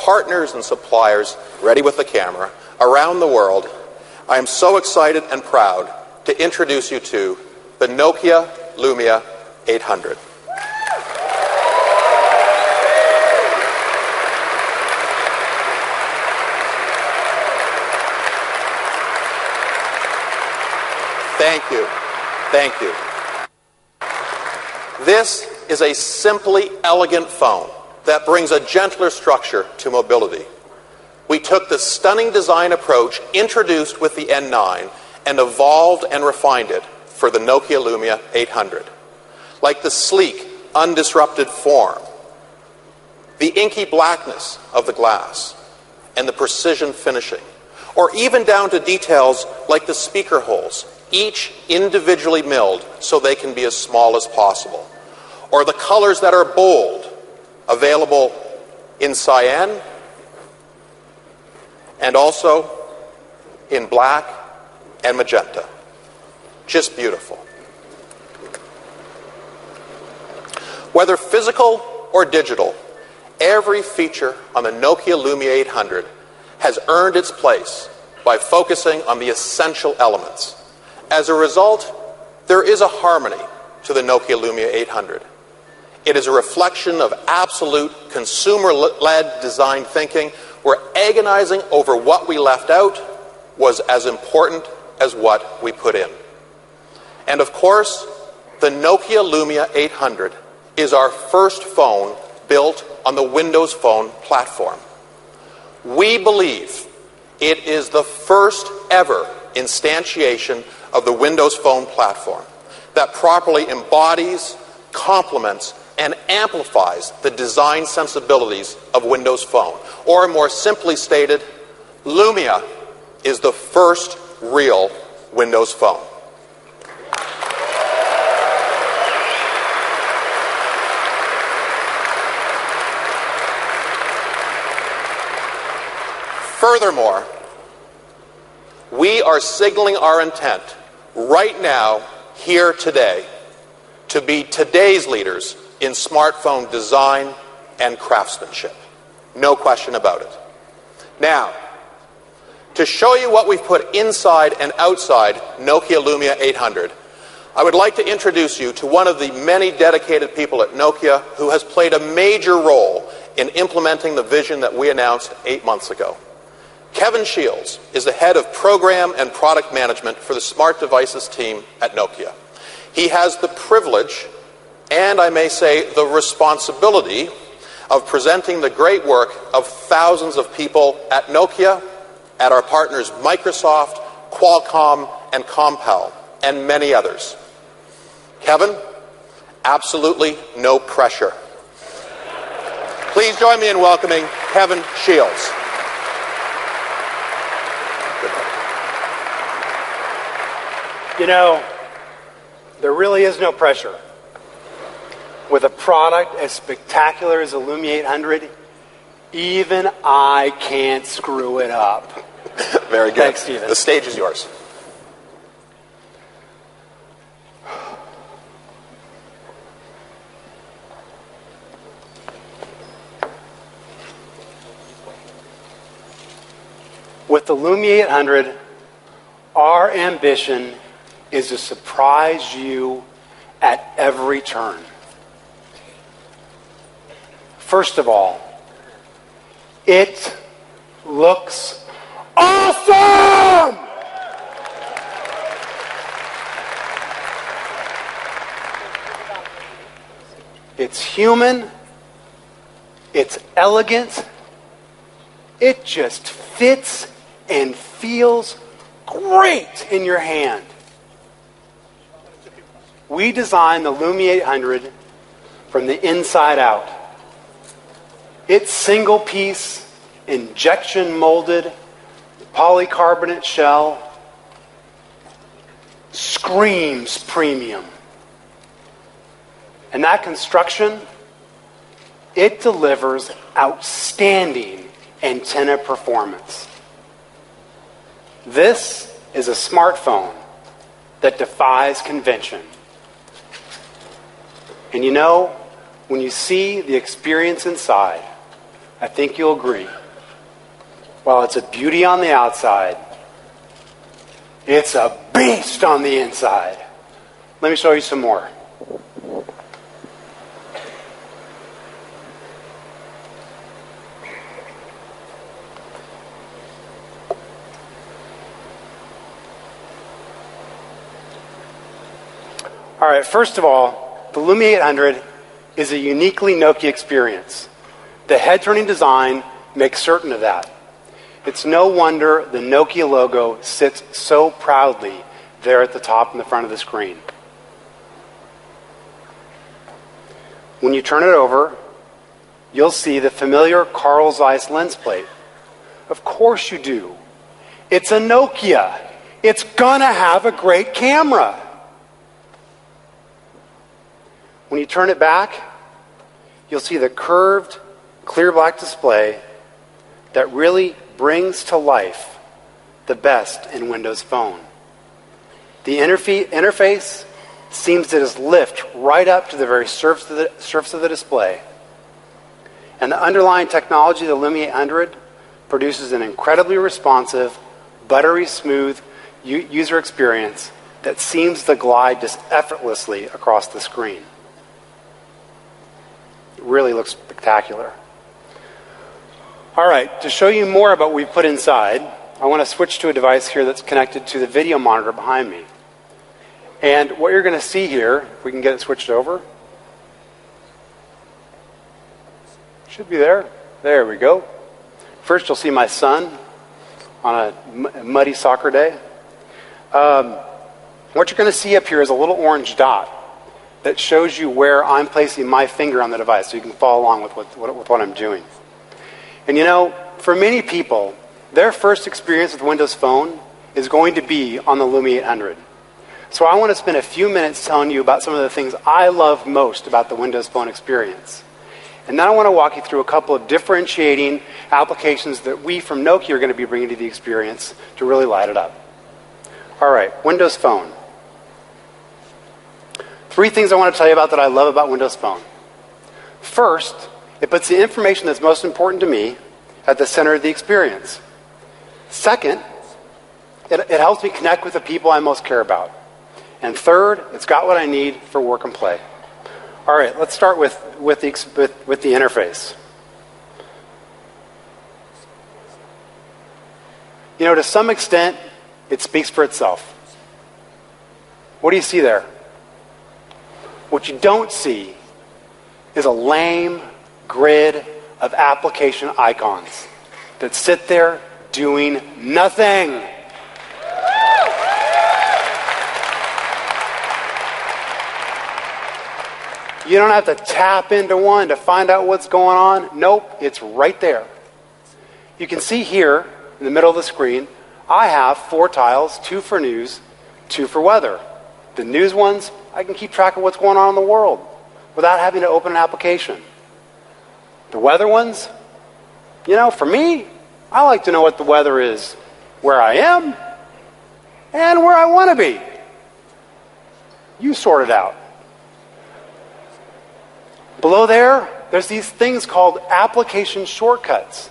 partners and suppliers, ready with the camera, around the world, I am so excited and proud to introduce you to the Nokia Lumia 800. Thank you. Thank you. This is a simply elegant phone that brings a gentler structure to mobility. We took the stunning design approach introduced with the N9 and evolved and refined it for the Nokia Lumia 800. Like the sleek, undisrupted form, the inky blackness of the glass, and the precision finishing, or even down to details like the speaker holes, each individually milled so they can be as small as possible, or the colors that are bold, available in cyan and also in black and magenta. Just beautiful. Whether physical or digital, every feature on the Nokia Lumia 800 has earned its place by focusing on the essential elements. As a result, there is a harmony to the Nokia Lumia 800. It is a reflection of absolute consumer-led design thinking, where agonizing over what we left out was as important as what we put in. And of course, the Nokia Lumia 800 is our first phone built on the Windows Phone platform. We believe it is the first ever instantiation of the Windows Phone platform that properly embodies, complements, and amplifies the design sensibilities of Windows Phone. Or more simply stated, Lumia is the first real Windows Phone. Furthermore, we are signaling our intent right now, here today, to be today's leaders in smartphone design and craftsmanship. No question about it. Now, to show you what we've put inside and outside Nokia Lumia 800, I would like to introduce you to one of the many dedicated people at Nokia who has played a major role in implementing the vision that we announced 8 months ago. Kevin Shields is the head of program and product management for the smart devices team at Nokia. He has the privilege, and I may say the responsibility, of presenting the great work of thousands of people at Nokia, at our partners Microsoft, Qualcomm, and Compal, and many others. Kevin, absolutely no pressure. Please join me in welcoming Kevin Shields. You know, there really is no pressure. With a product as spectacular as the Lumia 800, even I can't screw it up. Very good. Thanks, Stephen. The stage is yours. With the Lumia 800, our ambition is to surprise you at every turn. First of all, it looks awesome! It's human, it's elegant, it just fits and feels great in your hand. We designed the Lumia 800 from the inside out. Its single piece, injection molded, polycarbonate shell screams premium. And that construction, it delivers outstanding antenna performance. This is a smartphone that defies convention. And you know, when you see the experience inside, I think you'll agree. While it's a beauty on the outside, it's a beast on the inside. Let me show you some more. All right, first of all, the Lumia 800 is a uniquely Nokia experience. The head-turning design makes certain of that. It's no wonder the Nokia logo sits so proudly there at the top and the front of the screen. When you turn it over, you'll see the familiar Carl Zeiss lens plate. Of course you do. It's a Nokia. It's gonna have a great camera. When you turn it back, you'll see the curved, clear black display that really brings to life the best in Windows Phone. The interface seems to just lift right up to the very surface of the display. And the underlying technology of the Lumia 800 produces an incredibly responsive, buttery smooth user experience that seems to glide just effortlessly across the screen. It really looks spectacular. All right, to show you more about what we've put inside, I want to switch to a device here that's connected to the video monitor behind me. And what you're going to see here, if we can get it switched over, should be there. There we go. First, you'll see my son on a muddy soccer day. What you're going to see up here is a little orange dot that shows you where I'm placing my finger on the device, so you can follow along with what I'm doing. And you know, for many people, their first experience with Windows Phone is going to be on the Lumia 800. So I want to spend a few minutes telling you about some of the things I love most about the Windows Phone experience. And then I want to walk you through a couple of differentiating applications that we from Nokia are going to be bringing to the experience to really light it up. All right, Windows Phone. 3 things I want to tell you about that I love about Windows Phone. First, it puts the information that's most important to me at the center of the experience. Second, it helps me connect with the people I most care about. And third, it's got what I need for work and play. All right, let's start with the interface. You know, to some extent, it speaks for itself. What do you see there? What you don't see is a lame grid of application icons that sit there doing nothing. You don't have to tap into one to find out what's going on. Nope, it's right there. You can see here in the middle of the screen, I have 4 tiles, 2 for news, 2 for weather. The news ones, I can keep track of what's going on in the world without having to open an application. The weather ones, you know, for me, I like to know what the weather is where I am and where I want to be. You sort it out. Below there, there's these things called application shortcuts,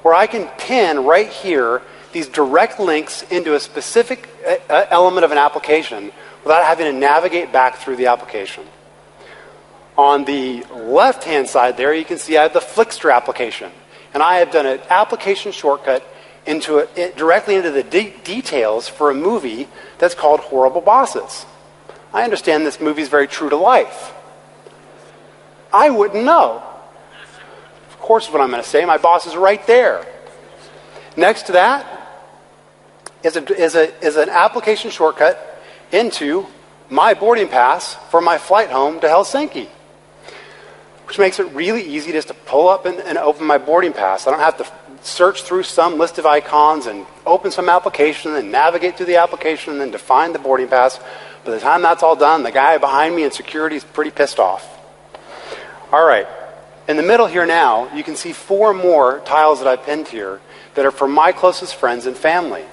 where I can pin right here these direct links into a specific element of an application without having to navigate back through the application. On the left-hand side there, you can see I have the Flickster application. And I have done an application shortcut directly into the details for a movie that's called Horrible Bosses. I understand this movie is very true to life. I wouldn't know. Of course, what I'm going to say, my boss is right there. Next to that is an application shortcut into my boarding pass for my flight home to Helsinki, which makes it really easy just to pull up and open my boarding pass. I don't have to search through some list of icons and open some application and navigate through the application and then define the boarding pass. By the time that's all done, the guy behind me in security is pretty pissed off. All right. In the middle here now, you can see 4 more tiles that I've pinned here that are for my closest friends and family.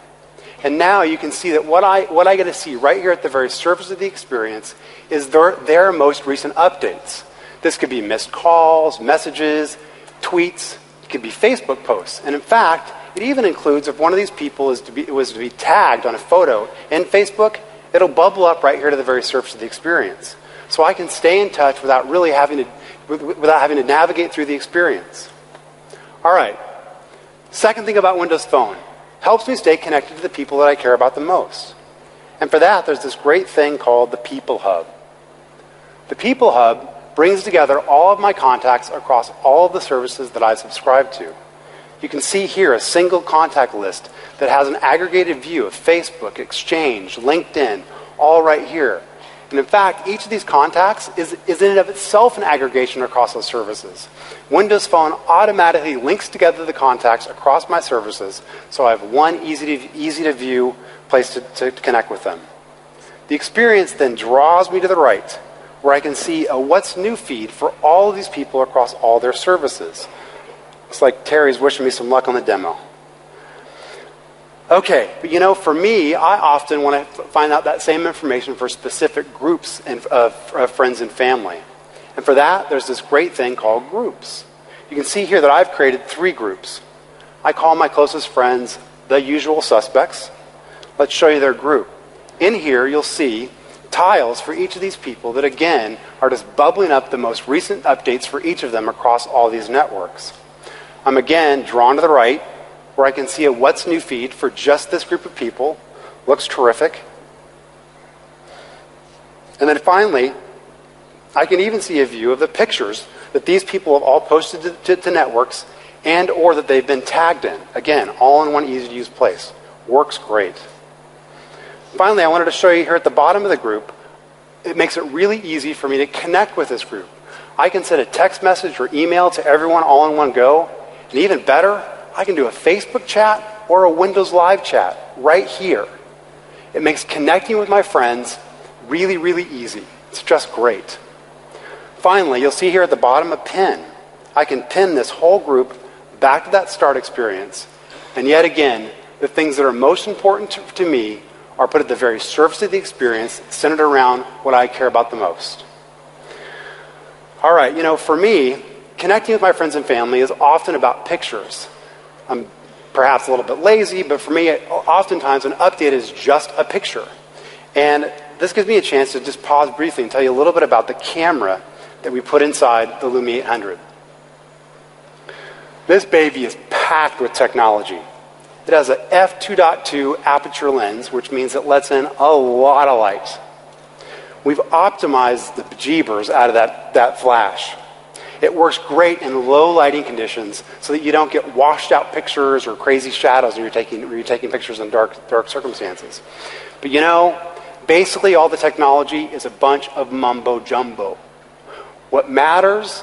And now you can see that what I get to see right here at the very surface of the experience is their most recent updates. This could be missed calls, messages, tweets, It could be Facebook posts. And in fact, it even includes if one of these people was to be tagged on a photo in Facebook, it'll bubble up right here to the very surface of the experience. So I can stay in touch without having to navigate through the experience. All right. Second thing about Windows Phone. Helps me stay connected to the people that I care about the most. And for that, there's this great thing called the People Hub. The People Hub brings together all of my contacts across all of the services that I subscribe to. You can see here a single contact list that has an aggregated view of Facebook, Exchange, LinkedIn, all right here. And in fact, each of these contacts is in and of itself an aggregation across those services. Windows Phone automatically links together the contacts across my services, so I have one easy to view place to connect with them. The experience then draws me to the right, where I can see a What's New feed for all of these people across all their services. Looks like Terry's wishing me some luck on the demo. Okay, but for me, I often want to find out that same information for specific groups of friends and family. And for that, there's this great thing called groups. You can see here that I've created 3 groups. I call my closest friends the usual suspects. Let's show you their group. In here, you'll see tiles for each of these people that, again, are just bubbling up the most recent updates for each of them across all these networks. I'm, again, drawn to the right, where I can see a What's New feed for just this group of people. Looks terrific. And then finally, I can even see a view of the pictures that these people have all posted to networks and or that they've been tagged in. Again, all in one easy-to-use place. Works great. Finally, I wanted to show you here at the bottom of the group, it makes it really easy for me to connect with this group. I can send a text message or email to everyone all in one go. And even better, I can do a Facebook chat or a Windows Live chat right here. It makes connecting with my friends really, really easy. It's just great. Finally, you'll see here at the bottom a pin. I can pin this whole group back to that start experience. And yet again, the things that are most important to me are put at the very surface of the experience, centered around what I care about the most. All right, for me, connecting with my friends and family is often about pictures. I'm perhaps a little bit lazy, but for me, oftentimes an update is just a picture. And this gives me a chance to just pause briefly and tell you a little bit about the camera that we put inside the Lumia 800. This baby is packed with technology. It has an f2.2 aperture lens, which means it lets in a lot of light. We've optimized the bejeebers out of that flash. It works great in low lighting conditions so that you don't get washed out pictures or crazy shadows when you're taking pictures in dark circumstances. But basically all the technology is a bunch of mumbo jumbo. What matters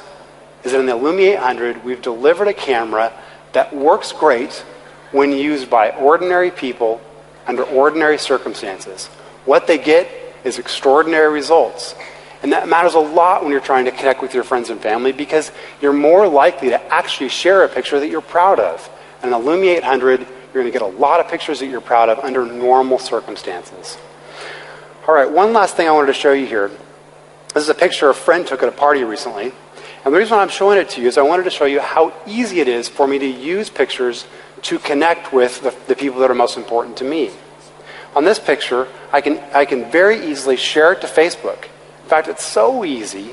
is that in the Lumia 800, we've delivered a camera that works great when used by ordinary people under ordinary circumstances. What they get is extraordinary results. And that matters a lot when you're trying to connect with your friends and family because you're more likely to actually share a picture that you're proud of. And in the Lumia 800, you're going to get a lot of pictures that you're proud of under normal circumstances. All right, one last thing I wanted to show you here. This is a picture a friend took at a party recently. And the reason I'm showing it to you is I wanted to show you how easy it is for me to use pictures to connect with the people that are most important to me. On this picture, I can very easily share it to Facebook. In fact, it's so easy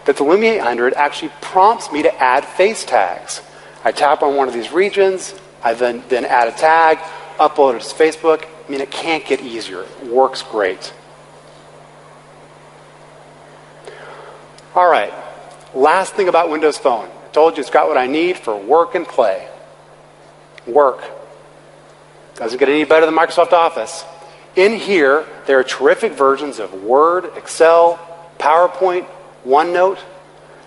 that the Lumia 800 actually prompts me to add face tags. I tap on one of these regions, I then add a tag, upload it to Facebook. I mean, it can't get easier. It works great. All right, last thing about Windows Phone. I told you it's got what I need for work and play. Work. Doesn't get any better than Microsoft Office. In here, there are terrific versions of Word, Excel, PowerPoint, OneNote.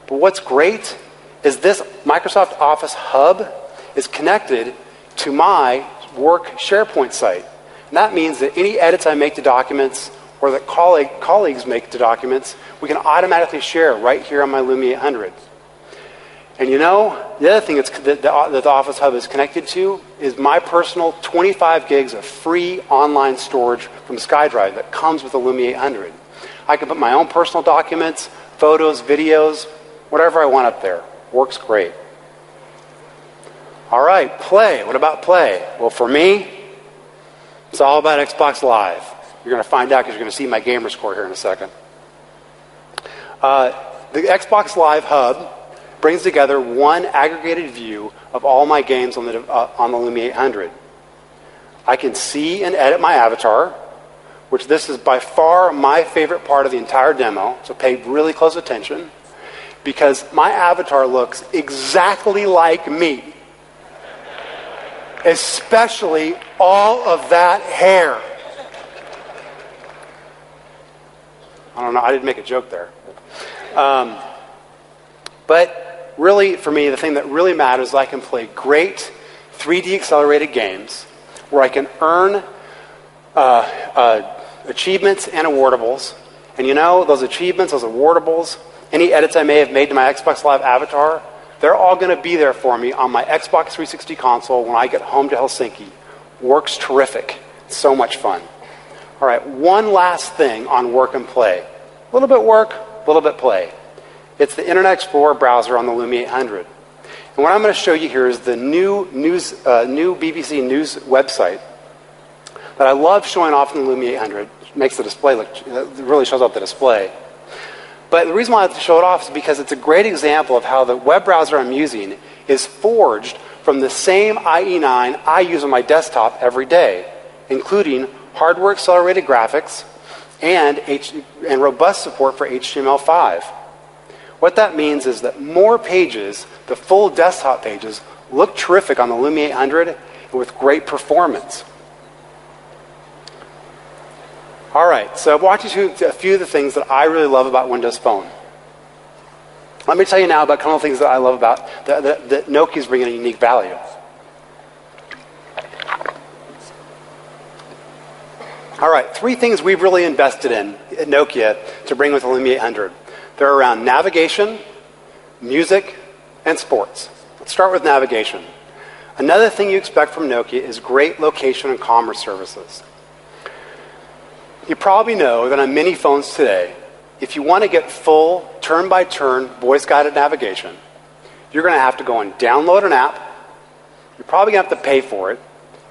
But what's great is this Microsoft Office Hub is connected to my work SharePoint site. And that means that any edits I make to documents or that colleagues make to documents, we can automatically share right here on my Lumia 800. And the other thing that the Office Hub is connected to is my personal 25 gigs of free online storage from SkyDrive that comes with the Lumia 800. I can put my own personal documents, photos, videos, whatever I want up there. Works great. All right, play. What about play? Well, for me, it's all about Xbox Live. You're going to find out because you're going to see my gamer score here in a second. The Xbox Live Hub brings together one aggregated view of all my games on the Lumia 800. I can see and edit my avatar, which this is by far my favorite part of the entire demo, so pay really close attention, because my avatar looks exactly like me. Especially all of that hair. I don't know, I didn't make a joke there. But really, for me, the thing that really matters is I can play great 3D accelerated games where I can earn achievements and awardables. And you know, those achievements, those awardables, any edits I may have made to my Xbox Live avatar, they're all going to be there for me on my Xbox 360 console when I get home to Helsinki. Works terrific. It's so much fun. All right, one last thing on work and play. A little bit work, a little bit play. It's the Internet Explorer browser on the Lumia 800. And what I'm going to show you here is the new BBC News website that I love showing off in the Lumia 800. It makes the display look, it really shows up the display. But the reason why I have to show it off is because it's a great example of how the web browser I'm using is forged from the same IE9 I use on my desktop every day, including hardware-accelerated graphics and robust support for HTML5. What that means is that more pages, the full desktop pages, look terrific on the Lumia 800 and with great performance. All right, so I've walked you through a few of the things that I really love about Windows Phone. Let me tell you now about a couple of things that I love about that Nokia's bringing a unique value. All right, 3 things we've really invested in at Nokia to bring with the Lumia 800. They're around navigation, music, and sports. Let's start with navigation. Another thing you expect from Nokia is great location and commerce services. You probably know that on many phones today, if you want to get full turn-by-turn voice-guided navigation, you're going to have to go and download an app. You're probably going to have to pay for it.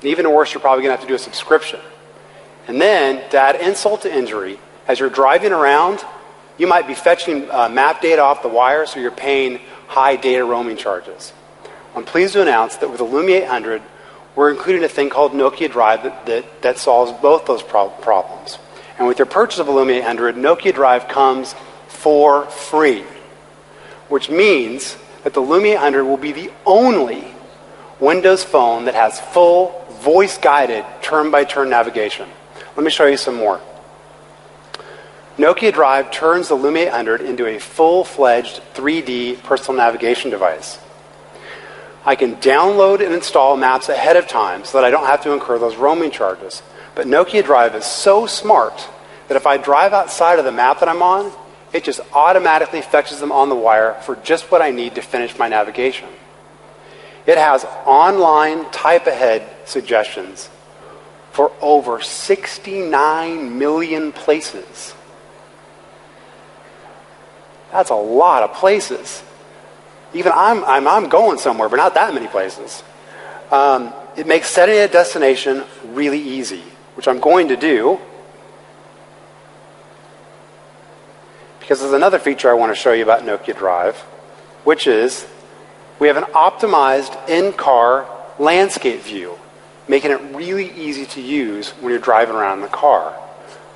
And even worse, you're probably going to have to do a subscription. And then, to add insult to injury, as you're driving around, you might be fetching map data off the wire, so you're paying high data roaming charges. I'm pleased to announce that with the Lumia 800, we're including a thing called Nokia Drive that solves both those problems. And with your purchase of a Lumia 800, Nokia Drive comes for free, which means that the Lumia 800 will be the only Windows phone that has full voice-guided turn-by-turn navigation. Let me show you some more. Nokia Drive turns the Lumia 800 into a full-fledged 3D personal navigation device. I can download and install maps ahead of time so that I don't have to incur those roaming charges. But Nokia Drive is so smart that if I drive outside of the map that I'm on, it just automatically fetches them on the wire for just what I need to finish my navigation. It has online type-ahead suggestions for over 69 million places. That's a lot of places. Even I'm going somewhere, but not that many places. It makes setting a destination really easy, which I'm going to do because there's another feature I want to show you about Nokia Drive, which is we have an optimized in-car landscape view, making it really easy to use when you're driving around in the car.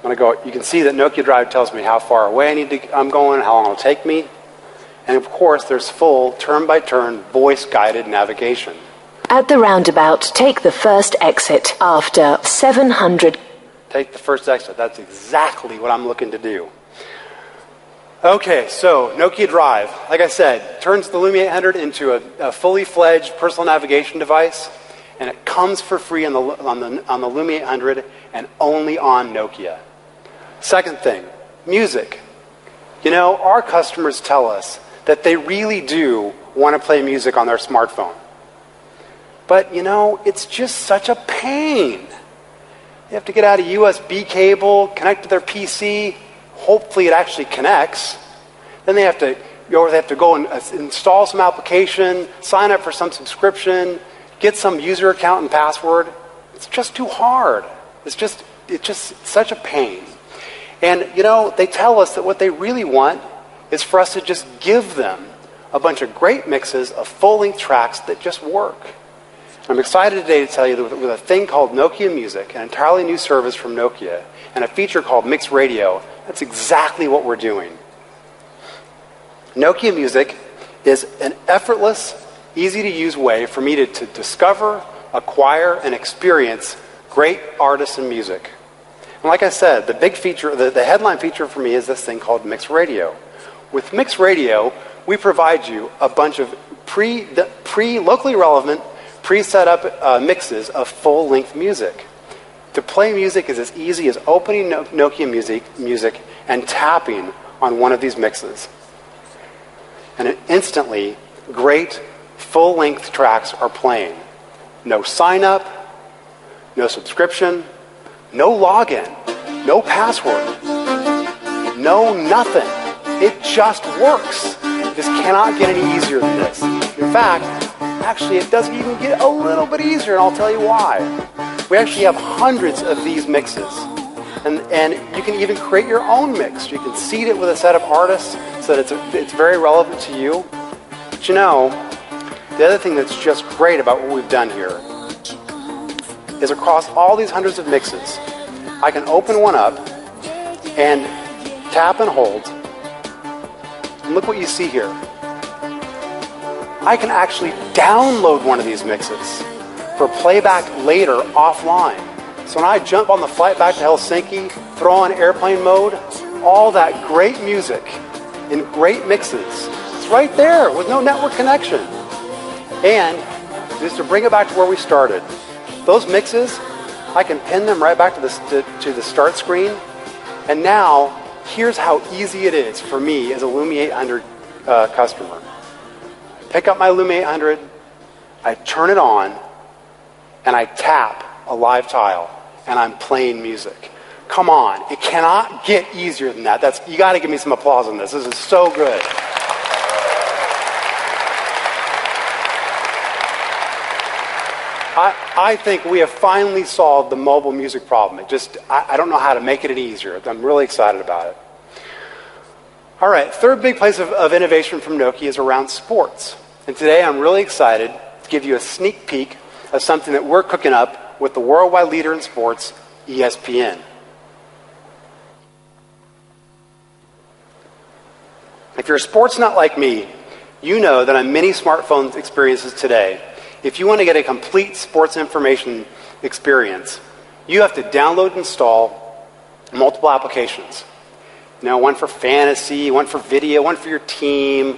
You can see that Nokia Drive tells me how far away I'm going, how long it'll take me. And of course, there's full turn-by-turn voice-guided navigation. At the roundabout, take the first exit after 700. Take the first exit. That's exactly what I'm looking to do. Okay, so Nokia Drive, like I said, turns the Lumia 800 into a fully fledged personal navigation device, and it comes for free on the Lumia 800 and only on Nokia. Second thing, music. You know, our customers tell us that they really do want to play music on their smartphone. But, you know, it's just such a pain. They have to get out a USB cable, connect to their PC. Hopefully it actually connects. Then they have to go and install some application, sign up for some subscription, get some user account and password. It's just too hard. It's just such a pain. And, they tell us that what they really want is for us to just give them a bunch of great mixes of full-length tracks that just work. I'm excited today to tell you that with a thing called Nokia Music, an entirely new service from Nokia, and a feature called Mix Radio, that's exactly what we're doing. Nokia Music is an effortless, easy-to-use way for me to discover, acquire, and experience great artists and music. And like I said, the big feature, the headline feature for me is this thing called Mix Radio. With Mix Radio, we provide you a bunch of locally relevant, pre-set up mixes of full-length music. To play music is as easy as opening Nokia Music and tapping on one of these mixes. And instantly, great full-length tracks are playing. No sign-up, no subscription, no login, no password, no nothing. It just works. This cannot get any easier than this. In fact, actually, it doesn't even get a little bit easier, and I'll tell you why. We actually have hundreds of these mixes. And you can even create your own mix. You can seed it with a set of artists so that it's very relevant to you. But the other thing that's just great about what we've done here is across all these hundreds of mixes, I can open one up and tap and hold. And look what you see here. I can actually download one of these mixes for playback later offline. So when I jump on the flight back to Helsinki, throw on airplane mode, all that great music in great mixes, it's right there with no network connection. And just to bring it back to where we started, those mixes, I can pin them right back to the start screen. And now, here's how easy it is for me as a Lumia 800 customer. Pick up my Lumia 800, I turn it on, and I tap a live tile, and I'm playing music. Come on, it cannot get easier than that. You got to give me some applause on this. This is so good. I think we have finally solved the mobile music problem. I don't know how to make it any easier. I'm really excited about it. All right, third big place of innovation from Nokia is around sports. And today I'm really excited to give you a sneak peek of something that we're cooking up with the worldwide leader in sports, ESPN. If you're a sports nut like me, you know that on many smartphone experiences today, if you want to get a complete sports information experience, you have to download and install multiple applications. One for fantasy, one for video, one for your team,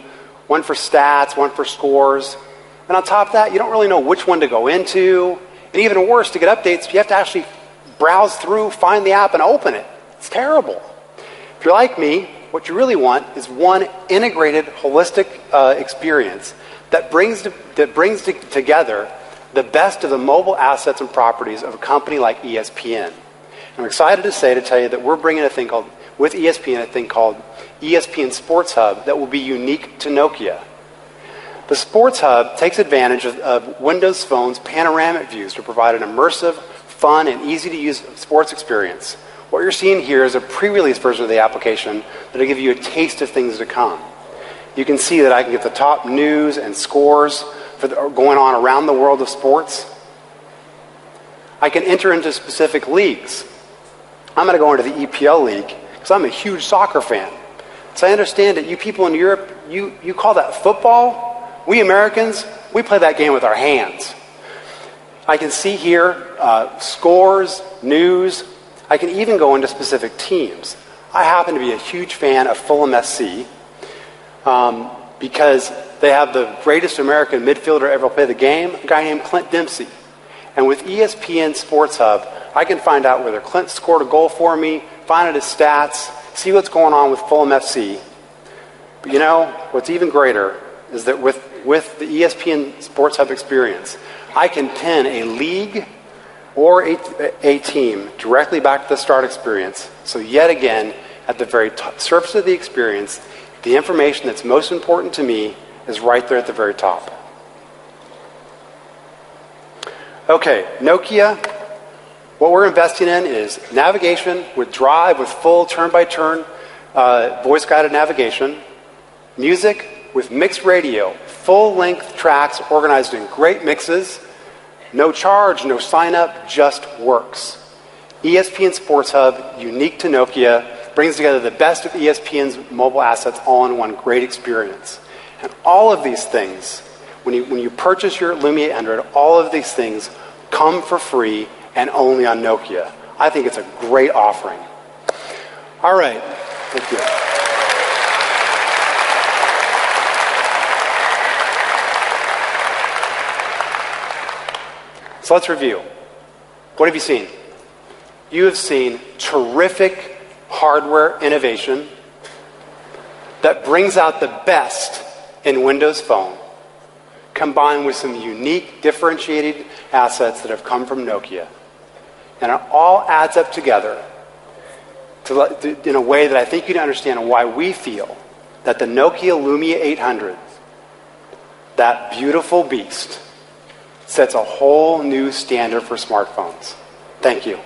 one for stats, one for scores. And on top of that, you don't really know which one to go into. And even worse, to get updates, you have to actually browse through, find the app, and open it. It's terrible. If you're like me, what you really want is one integrated, holistic experience that brings together the best of the mobile assets and properties of a company like ESPN. I'm excited to tell you that we're bringing a thing called Espn Sports Hub that will be unique to Nokia. The Sports Hub takes advantage of Windows Phone's panoramic views to provide an immersive, fun, and easy-to-use sports experience. What you're seeing here is a pre-release version of the application that will give you a taste of things to come. You can see that I can get the top news and scores going on around the world of sports. I can enter into specific leagues. I'm going to go into the EPL league because I'm a huge soccer fan. So I understand that you people in Europe, you call that football. We Americans, we play that game with our hands. I can see here scores, news. I can even go into specific teams. I happen to be a huge fan of Fulham SC because they have the greatest American midfielder ever play the game, a guy named Clint Dempsey. And with ESPN Sports Hub, I can find out whether Clint scored a goal for me, find out his stats, see what's going on with Fulham FC. But what's even greater is that with the ESPN Sports Hub experience, I can pin a league or a team directly back to the start experience. So yet again, at the very surface of the experience, the information that's most important to me is right there at the very top. Okay, Nokia, what we're investing in is navigation with Drive with full turn-by-turn voice-guided navigation, music with mixed radio, full-length tracks organized in great mixes, no charge, no sign-up, just works. Espn Sports Hub, unique to Nokia, brings together the best of ESPN's mobile assets all in one great experience. And all of these things, when you purchase your Lumia 800, all of these things come for free and only on Nokia. I think it's a great offering. All right. Thank you. So let's review. What have you seen? You have seen terrific hardware innovation that brings out the best in Windows Phone, combined with some unique, differentiated assets that have come from Nokia. And it all adds up together in a way that I think you can understand why we feel that the Nokia Lumia 800, that beautiful beast, sets a whole new standard for smartphones. Thank you.